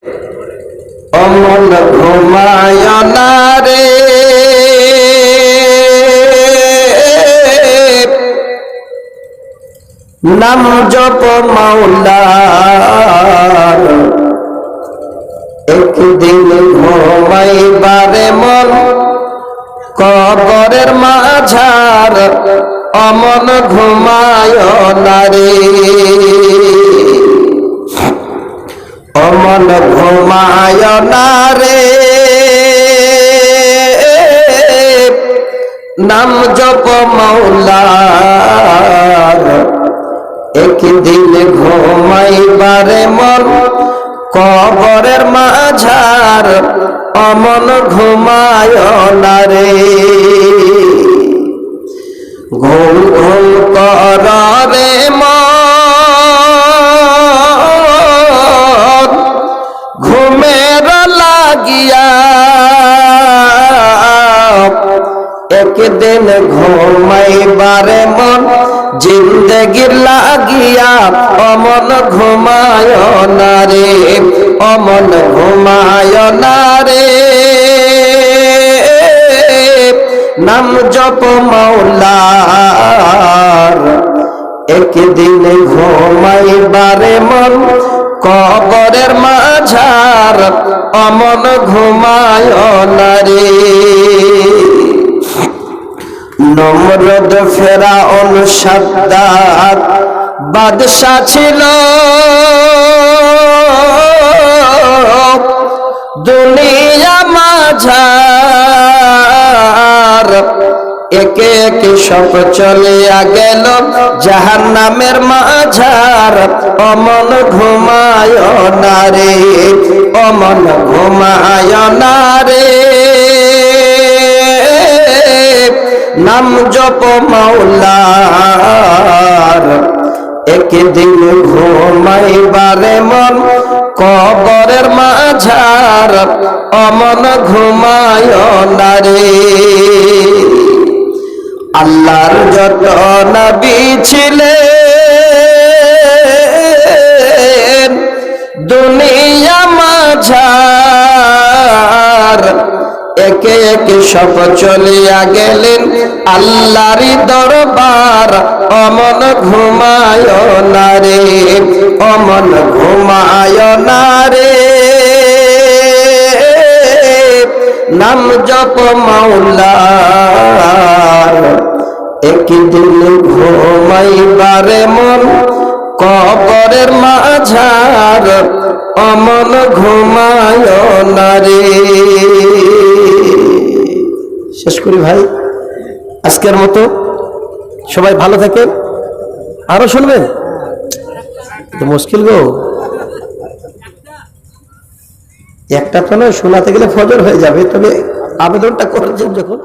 অমন ঘুমায় না রে নাম জপ মাওলার, একদিন ঘুমাইবারে মন কবরের মাঝার, অমন ঘুমায় না রে অমন ঘুমায় না রে নাম জপ মাওলার, একদিন ঘুমাইবারে মন কবরের মাঝার, অমন ঘুমায় না রে ঘুম ঘুম কর রে মন ঘুমের লাগিয়া, একদিন ঘুমাইবারে মন জিন্দগির লাগিয়া, অমন ঘুমায় না রে অমন ঘুমায় না রে নাম জপ মাওলার, একদিন ঘুমাইবারে মন কবরের মাঝার, অমন ঘুমায় না রে নমরুদ ফেরাউন সাদ্দাত বাদশা ছিল, দুনিয়া মাঝার, একে একে সব চলিয়া গেল জাহান্নামের মাঝার, অমন ঘুমায় না রে অমন ঘুমায় না রে নাম জপ মাওলার, একদিন ঘুমাইবারে মন কবরের মাঝার, অমন ঘুমায় না রে আল্লাহর যত নবী ছিলেন দুনিয়া মাঝার, একে একে সব চলিয়া গেলেন আল্লাহরই দরবার, অমন ঘুমায় না রে অমন ঘুমায় না রে নাম জপ মাওলার, একদিন ঘুমাইবারে মন কবরের মাঝার, অমন ঘুমায় না রে শেষ করি ভাই আজকের মতো। সবাই ভালো থাকেন। আরো শুনবেন তো মুশকিল গো, একটা তো নয়, শোনাতে গেলে ফজর হয়ে যাবে, তবে আবেদনটা করেছেন যখন।